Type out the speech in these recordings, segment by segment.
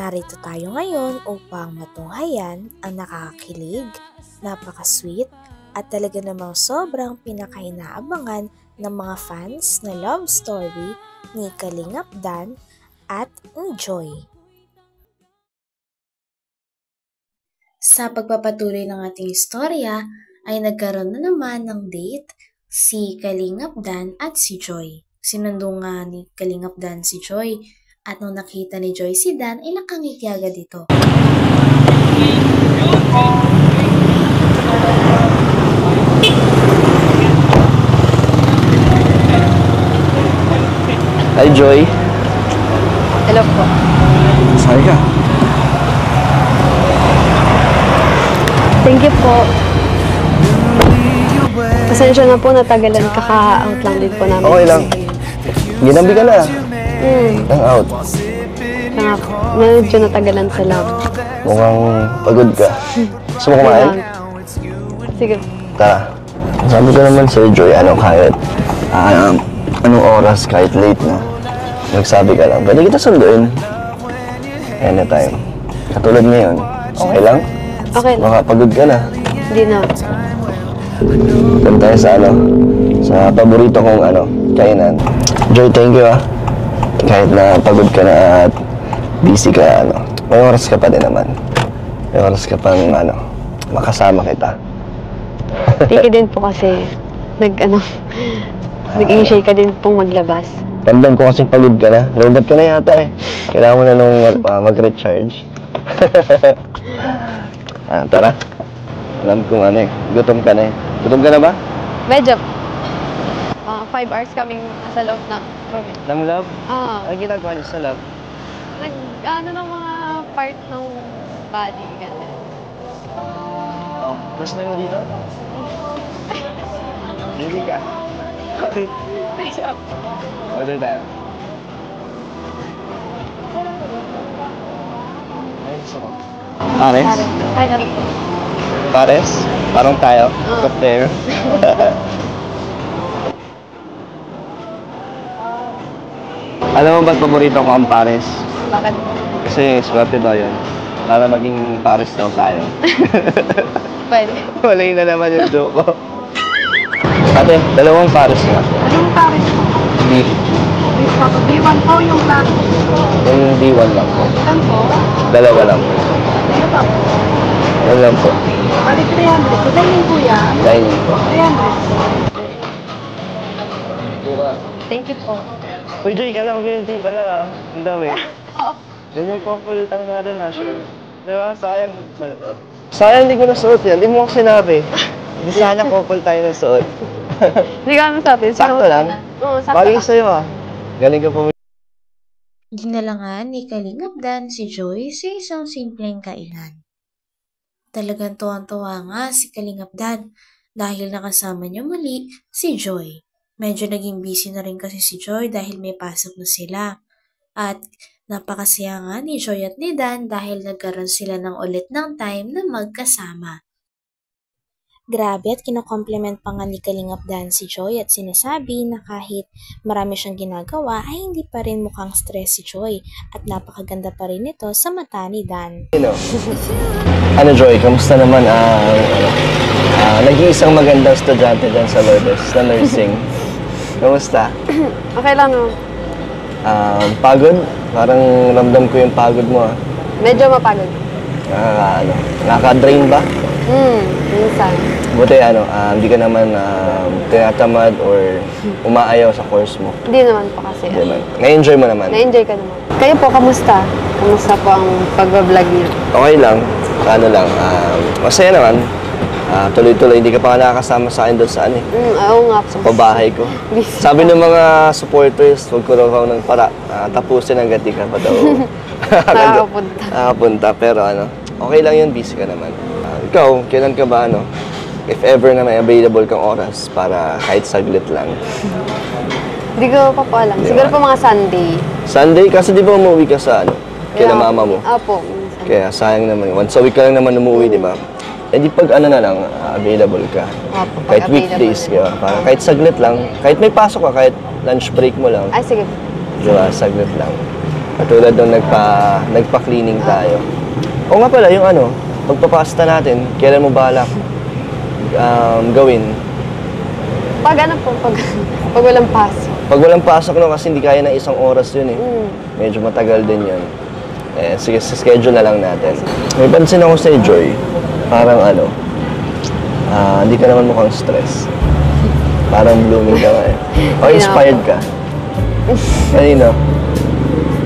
Narito tayo ngayon upang matunghayan ang nakakakilig, napaka-sweet at talaga namang sobrang pinakainaabangan ng mga fans na love story ni Kalingap Dan at ni Joy. Sa pagpapatuloy ng ating istorya ay nagkaroon na naman ng date si Kalingap Dan at si Joy. Sinundo nga ni Kalingap Dan si Joy. At nung nakita ni Joy si Dan, ay nakangiti agad dito. Hi, Joy. Hello po. Saan ka? Thank you po. Pasensya na po, natagalan. Kaka-out lang din po namin. Okay lang. Ginabi ka na. Ang out. Kaya medyo natagalan sa love. Mukhang pagod ka. Gusto mo kumain? Sige. Tara. Sabi ko naman sa'yo, Joy, kahit anong oras, kahit late na. Nagsabi ka lang, pwede kita sunduin. Anytime. Katulad ngayon. Okay lang? Okay lang. Baka pagod ka na. Hindi na. Doon tayo sa paborito kong kainan. Joy, thank you Kahit na pagod ka na at busy ka, may oras ka pa din naman. May oras ka pang, makasama kita. Tiki din po kasi, nag-initiate ka din pong maglabas. Ramdam ko kasing pagod ka na. Lobat ka na yata Kailangan mo na nung mag-recharge. Tara. Alam kong gutom ka na Gutom ka na ba? Medyo. 5 hours kaming nasa loob ng room. Ng love? Ah. Ang ginagawa niyo sa love? Ng mga part ng body, gano'n. Mas na yun dito? Hindi ka. Nice up. Order tayo. Ayos ako. Pares? Ay, ano po? Pares? Parang tayo. Cocktail. Alam mo ba't paborito ko ang pares? Bakit? Kasi swerte daw yun. Para maging pares daw tayo. Pwede. Walay na naman yung joke ko. Ate, dalawang pares nga. Anong pares po? Beef. Beef po. B1 po yung black. Yung D1 lang po. Saan po? Dalawa lang po. Ano pa po? Yan lang po. Bali 300. So, dining po yan. Dining po. 300. Thank you po. Uy, Joy, ka lang guilty pala. Ang dami. Ganyan po full tang nga rin sure. Diba? Sayang. Sayang hindi ko nasuot yan. Hindi mo ako sinabi. Hindi sana couple tayo nasuot. Hindi ka naman sabi. Sakto lang. Oo, sakto. Bagay sa'yo Galing ka po. Ginalangan ni Kalingap Dan si Joy sa isang simpleng kainan. Talagang tuwang-tuwa nga si Kalingap Dan dahil nakasama niya muli si Joy. Medyo naging busy na rin kasi si Joy dahil may pasok na sila. At napakasaya nga ni Joy at ni Dan dahil nagkaroon sila ng ulit ng time na magkasama. Grabe at kinokompliment pa nga ni Kalingap Dan si Joy at sinasabi na kahit marami siyang ginagawa ay hindi pa rin mukhang stress si Joy at napakaganda pa rin ito sa mata ni Dan. Joy, kamusta naman nag-iisang magandang estudyante dyan sa Lourdes na nursing? Kamusta? Okay lang, no? Pagod? Parang ramdam ko yung pagod mo Medyo mapagod. Nakaka-drain ba? Minsan. Buti hindi ka naman tinatamad or umaayaw sa course mo. Hindi naman po kasi. Hindi naman. Na-enjoy mo naman? Na-enjoy ka naman. Kayo po, kamusta? Kamusta po ang pag-vlog niyo? Okay lang. Masaya naman. Tuloy-tuloy, hindi ka pa nakakasama sa akin doon sa Oo nga po. sa pabahay ko. Sabi ng mga supporters, huwag ko raw ng para. Tapusin hanggang di ka pa daw. Nakakapunta. Pero okay lang yun, busy ka naman. Ikaw, kailan ka ba if ever na may available kang oras para kahit saglit lang? Hindi ko pa po alam. Siguro po mga Sunday. Sunday? Kasi di ba umuwi ka sa kila mama mo? Opo. Kaya sayang naman. Once a week ka lang naman umuwi, di ba? Eh di pag na lang, available ka. Opo, kahit weekdays, di ba? Kahit saglit lang. Kahit may pasok ka, kahit lunch break mo lang. Ay, sige. Di ba? Saglit lang. Katulad nung nagpa-cleaning tayo. O nga pala, yung ano, pagpapasta natin, kailan mo balak gawin? Pag ano po, pag walang pasok. Pag walang pasok, no, kasi hindi kaya ng isang oras yun eh. Medyo matagal din yun. Eh, sige, sa schedule na lang natin. May pansin ako sa Joy, parang ano, hindi ka naman mukhang stress. Parang blooming ka nga eh. O inspired ka? Kanino?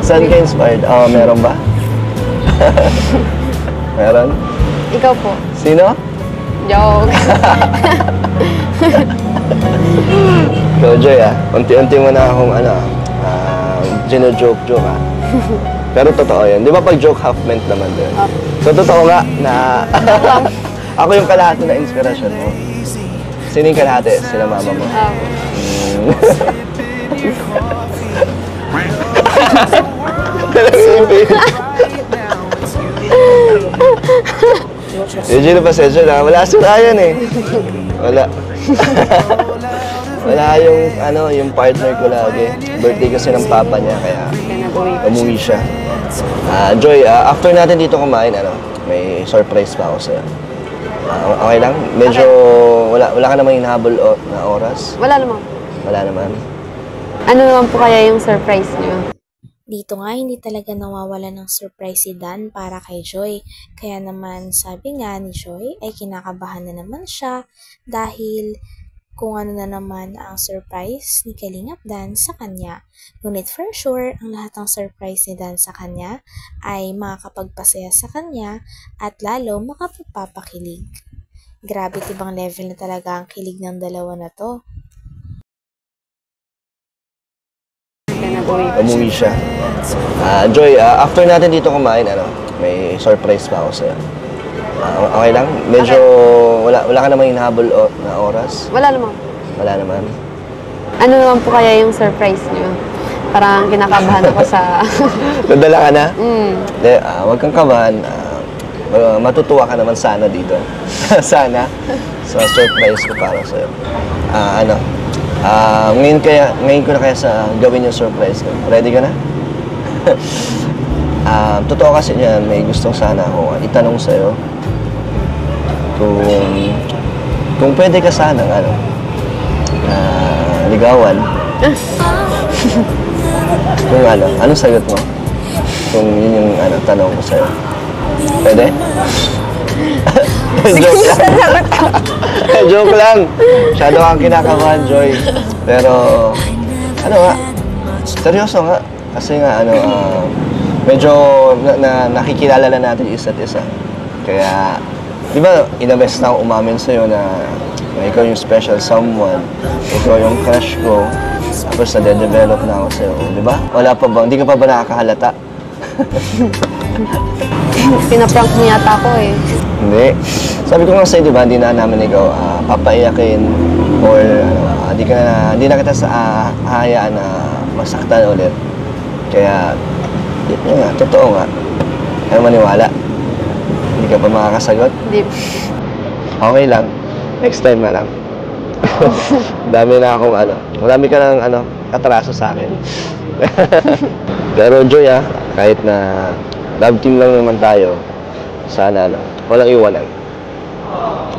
Saan ka inspired? Meron ba? Meron? Ikaw po. Sino? Joke. Ikaw, Joy, unti-unti mo na akong gino-joke-joke, Pero totoo yun. Di ba pag joke, half meant naman din? So, totoo nga na ako yung kalahati na inspirasyon mo. Sino yung kalahati? Sila mama mo? Talagang yung Eugene, pasensya na. Wala si Ryan eh. Wala. Wala yung partner ko lagi. Birthday kasi ng papa niya, kaya umuwi siya. Joy, after natin dito kumain, may surprise pa ako sa'yo. Okay lang? Medyo wala ka namang hinahabol na oras? Wala naman. Wala naman. Ano naman po kaya yung surprise niyo? Dito nga, hindi talaga nawawala ng surprise si Dan para kay Joy. Kaya naman, sabi nga ni Joy, ay kinakabahan na naman siya dahil kung ano na naman ang surprise ni Kalingap Dan sa kanya. Ngunit for sure, ang lahat ng surprise ni Dan sa kanya ay makakapagpasaya sa kanya at lalo makapapakilig. Grabe, ibang level na talaga ang kilig ng dalawa na to. Umuwi siya. Joy, after natin dito kumain, may surprise pa ako sa'yo. Okay lang? Medyo wala ka namang hinahabol na oras? Wala naman. Wala naman. Ano naman po kaya yung surprise niyo? Parang kinakabahan ako sa... Nadala ka na? Hindi, huwag kang kabahan. Matutuwa ka naman sana dito. Sana. Sa surprise ko para sa'yo. Ngayon ko na kaya sa gawin yung surprise ko. Ready ka na? Totoo kasi yan, may gustong sana ako itanong sa'yo. Kung pwede ka sanang, ligawan. Kung anong sagot mo? Kung yun yung tanong ko sa'yo. Pwede? Joke lang. Joke lang. Masyado kang kinakabahan, Joy. Pero, seryoso nga. Kasi nga, medyo nakikilala na natin isa't isa. Kaya, di ba, inabes na ako umamin sa'yo na ikaw yung special someone, ikaw yung crush ko, tapos na-develop na ako sa'yo. Di ba? Wala pa ba? Hindi ka pa ba nakakahalata? Pinaprank mo yata ako eh. Hindi. Sabi ko nga sa'yo, di ba, hindi na namin ikaw papaiyakin or hindi na kita hahayaan na masaktan ulit. Kaya, yun nga, totoo nga. Kaya maniwala. Hindi ka pa makakasagot? Hindi. Okay lang. Next time na lang. Dami na akong marami ka ng katraso sa akin. Pero Joy, kahit na love team lang naman tayo, sana walang iwanan.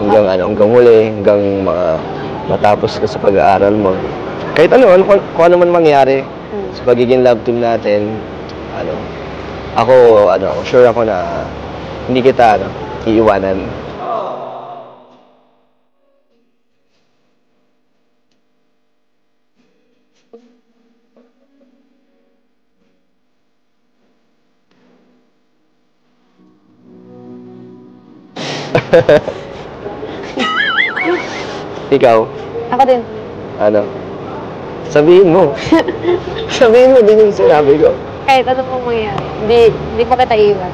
Hanggang huli, hanggang matapos ka sa pag-aaral mo. Kahit kung ano man mangyari sa pagiging love team natin, sure ako na hindi kita iiwanan. Ikaw? Ako din. Sabihin mo. Sabihin mo din yung sinabi ko. Kahit ano pong mangyari. Hindi pa kita iwan.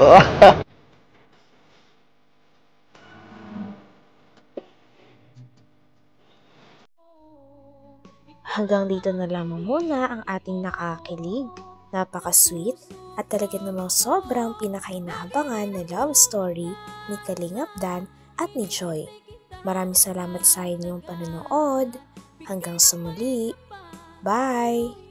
Hanggang dito na lamang muna ang ating nakakilig, napaka-sweet, at talaga namang sobrang pinakainahabangan na love story ni Kalingap Dan at ni Joy. Maraming salamat sa inyong panonood. Hanggang sa muli. Bye!